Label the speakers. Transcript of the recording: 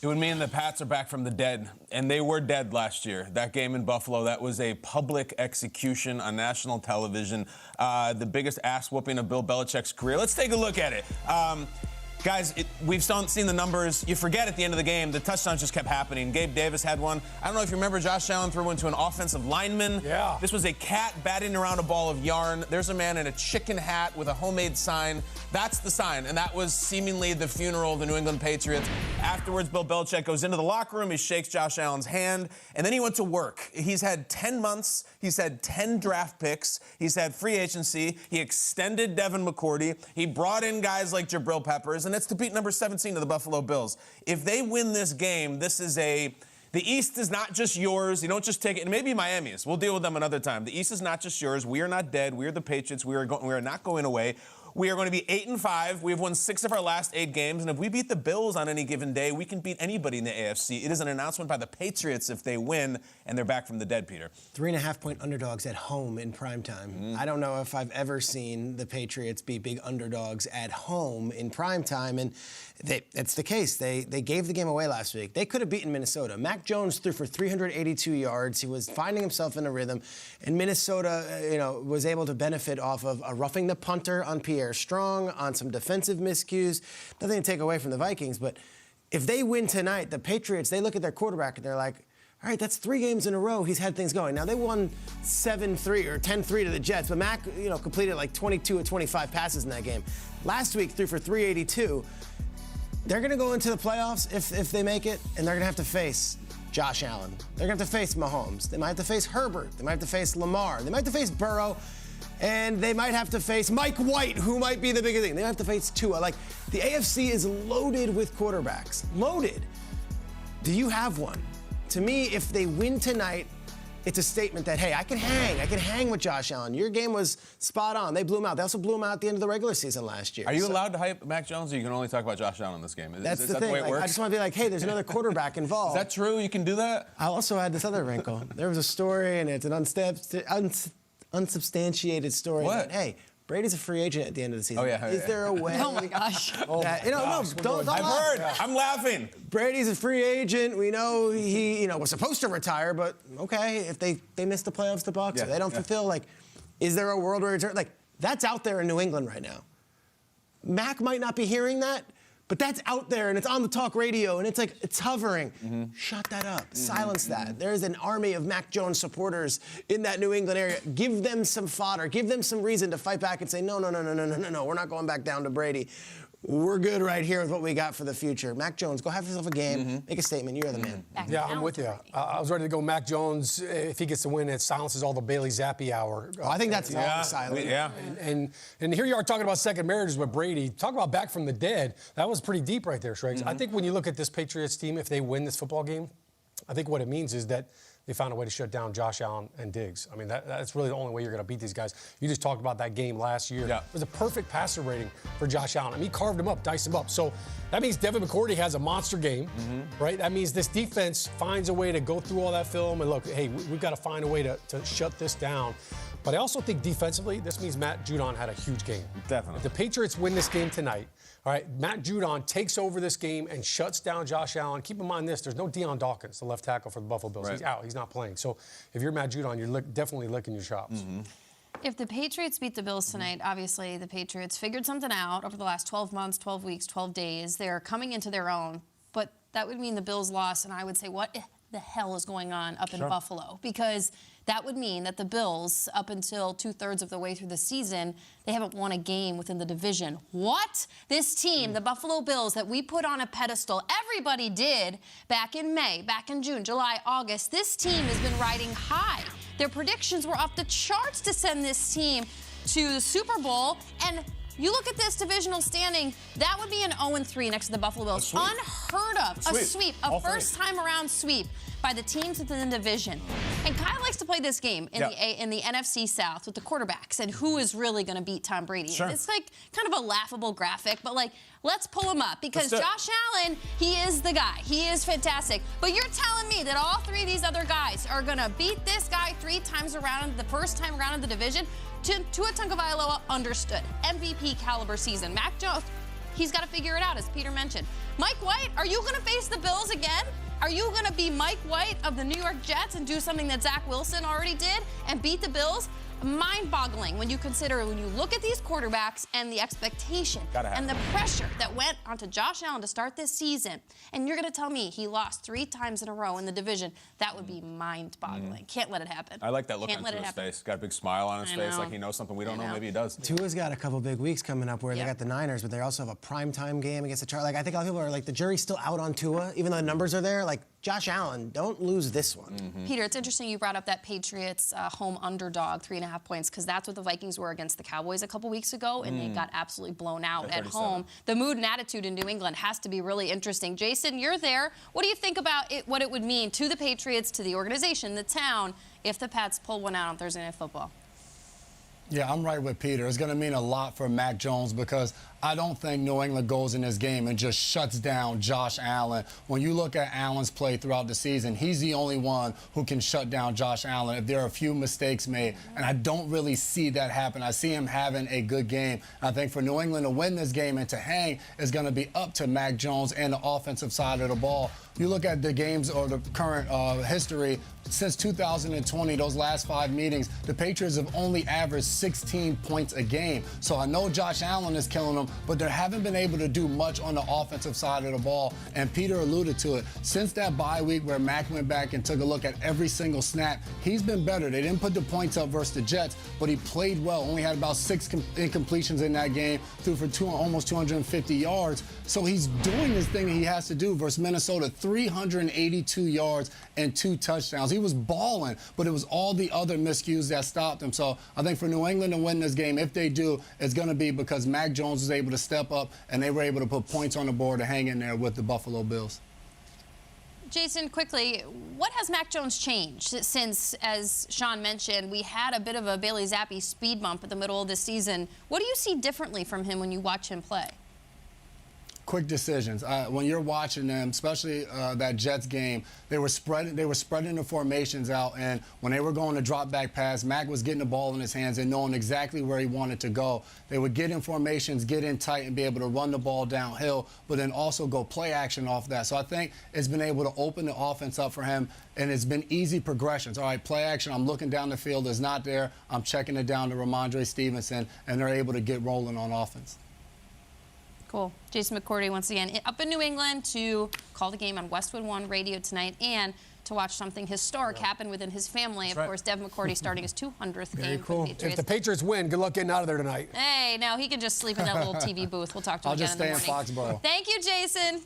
Speaker 1: It would mean the Pats are back from the dead, and they were dead last year. That game in Buffalo, that was a public execution on national television, the biggest ass-whooping of Bill Belichick's career. Let's take a look at it. Guys, we've seen the numbers. You forget at the end of the game, the touchdowns just kept happening. Gabe Davis had one. I don't know if you remember, Josh Allen threw one to an offensive lineman.
Speaker 2: Yeah.
Speaker 1: This was a cat batting around a ball of yarn. There's a man in a chicken hat with a homemade sign. That's the sign, and that was seemingly the funeral of the New England Patriots. Afterwards, Bill Belichick goes into the locker room. He shakes Josh Allen's hand, and then he went to work. He's had 10 months. He's had 10 draft picks. He's had free agency. He extended Devin McCourty. He brought in guys like Jabril Peppers, and it's to beat number 17 of the Buffalo Bills. If they win this game, the East is not just yours. You don't just take it. And maybe Miami's. We'll deal with them another time. The East is not just yours. We are not dead. We are the Patriots. We are not going away. We are going to be 8-5. We have won 6 of our last 8 games. And if we beat the Bills on any given day, we can beat anybody in the AFC. It is an announcement by the Patriots if they win, and they're back from the dead, Peter.
Speaker 3: 3.5-point underdogs at home in primetime. I don't know if I've ever seen the Patriots be big underdogs at home in primetime. And that's the case. They gave the game away last week. They could have beaten Minnesota. Mac Jones threw for 382 yards. He was finding himself in a rhythm. And Minnesota, was able to benefit off of a roughing the punter on Pierre Strong, on some defensive miscues. Nothing to take away from the Vikings, but if they win tonight, the Patriots, they look at their quarterback and they're like, all right, that's 3 games in a row he's had things going. Now, they won 7-3 or 10-3 to the Jets, but Mac, completed like 22 or 25 passes in that game. Last week, threw for 382. They're going to go into the playoffs if they make it, and they're going to have to face Josh Allen. They're going to have to face Mahomes. They might have to face Herbert. They might have to face Lamar. They might have to face Burrow. And they might have to face Mike White, who might be the biggest thing. They might have to face Tua. Like, the AFC is loaded with quarterbacks. Loaded. Do you have one? To me, if they win tonight, it's a statement that, hey, I can hang with Josh Allen. Your game was spot on. They blew him out. They also blew him out at the end of the regular season last year.
Speaker 1: Are you allowed to hype Mac Jones, or you can only talk about Josh Allen in this game?
Speaker 3: That's
Speaker 1: is
Speaker 3: the
Speaker 1: that
Speaker 3: thing.
Speaker 1: The way it works?
Speaker 3: I just want to be like, hey, there's another quarterback involved.
Speaker 1: Is that true? You can do that?
Speaker 3: I also had this other wrinkle. There was a story, and it's an unsubstantiated story.
Speaker 1: What?
Speaker 3: That, hey, Brady's a free agent at the end of the season.
Speaker 1: Oh, yeah.
Speaker 3: Is there a way?
Speaker 4: Oh, my gosh.
Speaker 3: Don't
Speaker 1: I've heard. Yeah. I'm laughing.
Speaker 3: Brady's a free agent. We know he, was supposed to retire, but okay, if they miss the playoffs, the Bucs, or they don't fulfill, is there a world where it's that's out there in New England right now. Mac might not be hearing that, but that's out there, and it's on the talk radio, and it's hovering. Shut that up. Silence that. There's an army of Mac Jones supporters in that New England area. Give them some fodder. Give them some reason to fight back and say, no. We're not going back down to Brady. We're good right here with what we got for the future. Mac Jones, go have yourself a game. Make a statement. You're the man.
Speaker 2: Yeah, I'm with you. I was ready to go Mac Jones. If he gets the win, it silences all the Bailey Zappi hour.
Speaker 3: I think that's long silent.
Speaker 1: Yeah.
Speaker 2: And here you are talking about second marriages with Brady. Talk about back from the dead. That was pretty deep right there, Shregs. I think when you look at this Patriots team, if they win this football game, I think what it means is that they found a way to shut down Josh Allen and Diggs. I mean, that's really the only way you're going to beat these guys. You just talked about that game last year.
Speaker 1: Yeah.
Speaker 2: It was a perfect passer rating for Josh Allen. I mean, he carved him up, diced him up. So that means Devin McCourty has a monster game, right? That means this defense finds a way to go through all that film and look, hey, we've got to find a way to shut this down. But I also think defensively, this means Matt Judon had a huge game.
Speaker 1: Definitely.
Speaker 2: If the Patriots win this game tonight, all right, Matt Judon takes over this game and shuts down Josh Allen. Keep in mind this, there's no Deion Dawkins, the left tackle for the Buffalo Bills. Right. He's out. He's not playing. So if you're Matt Judon, you're definitely licking your chops.
Speaker 4: If the Patriots beat the Bills tonight, obviously the Patriots figured something out over the last 12 months, 12 weeks, 12 days. They're coming into their own. But that would mean the Bills lost, and I would say, what the hell is going on up in Buffalo? Because that would mean that the Bills, up until 2/3 of the way through the season, they haven't won a game within the division. What? This team, the Buffalo Bills, that we put on a pedestal, everybody did back in May, back in June, July, August. This team has been riding high. Their predictions were off the charts to send this team to the Super Bowl, and you look at this divisional standing, that would be an 0-3 next to the Buffalo Bills. Unheard of. A sweep. A first-time-around sweep by the teams within the division. And Kyle likes to play this game in the NFC South with the quarterbacks and who is really going to beat Tom Brady.
Speaker 1: Sure.
Speaker 4: It's kind of a laughable graphic, but let's pull him up because Josh Allen, he is the guy. He is fantastic. But you're telling me that all 3 of these other guys are going to beat this guy 3 times around, the first time around in the division? Tua Tagovailoa, understood. MVP caliber season. Mac Jones, He's got to figure it out, as Peter mentioned. Mike White, are you going to face the Bills again? Are you going to be Mike White of the New York Jets and do something that Zach Wilson already did and beat the Bills? Mind-boggling when you look at these quarterbacks and the expectation and the pressure that went onto Josh Allen to start this season. And you're going to tell me he lost 3 times in a row in the division. That would be mind-boggling. Can't let it happen.
Speaker 1: I like that look on his face. Got a big smile on his face, like he knows something we don't know. Maybe he does.
Speaker 3: Tua's got a couple big weeks coming up where they got the Niners, but they also have a primetime game against the Chargers. Like, I think a lot of people are like, the jury's still out on Tua, even though the numbers are there. Like, Josh Allen, don't lose this one.
Speaker 4: Peter, it's interesting you brought up that Patriots home underdog, 3.5 points, because that's what the Vikings were against the Cowboys a couple weeks ago, and they got absolutely blown out at home. The mood and attitude in New England has to be really interesting. Jason, you're there. What do you think about it, what it would mean to the Patriots, to the organization, the town, if the Pats pull one out on Thursday Night Football?
Speaker 5: Yeah, I'm right with Peter. It's going to mean a lot for Mac Jones because I don't think New England goes in this game and just shuts down Josh Allen. When you look at Allen's play throughout the season, he's the only one who can shut down Josh Allen if there are a few mistakes made. And I don't really see that happen. I see him having a good game. I think for New England to win this game and to hang is going to be up to Mac Jones and the offensive side of the ball. You look at the games or the current history, since 2020, those last 5 meetings, the Patriots have only averaged 16 points a game. So I know Josh Allen is killing them, but they haven't been able to do much on the offensive side of the ball. And Peter alluded to it. Since that bye week where Mac went back and took a look at every single snap, he's been better. They didn't put the points up versus the Jets, but he played well. Only had about 6 incompletions in that game, threw for almost 250 yards. So he's doing this thing that he has to do versus Minnesota, 382 yards and 2 touchdowns. He was balling, but it was all the other miscues that stopped him. So I think for New England to win this game, if they do, it's going to be because Mac Jones was able to step up and they were able to put points on the board to hang in there with the Buffalo Bills.
Speaker 4: Jason, quickly, what has Mac Jones changed since, as Sean mentioned, we had a bit of a Bailey Zappi speed bump at the middle of the season? What do you see differently from him when you watch him play?
Speaker 5: Quick decisions. When you're watching them, especially that Jets game, they were spreading the formations out, and when they were going to drop back pass, Mac was getting the ball in his hands and knowing exactly where he wanted to go. They would get in formations, get in tight, and be able to run the ball downhill, but then also go play action off that. So I think it's been able to open the offense up for him, and it's been easy progressions. All right, play action, I'm looking down the field, it's not there, I'm checking it down to Ramondre Stevenson, and they're able to get rolling on offense.
Speaker 4: Cool. Jason McCourty, once again, up in New England to call the game on Westwood One Radio tonight and to watch something historic happen within his family. Of course, Devin McCourty starting his 200th game for the Patriots.
Speaker 2: If the Patriots win, good luck getting out of there tonight.
Speaker 4: Hey, no, he can just sleep in that little TV booth. We'll talk to him again in the morning.
Speaker 5: I'll just stay in Foxborough.
Speaker 4: Thank you, Jason.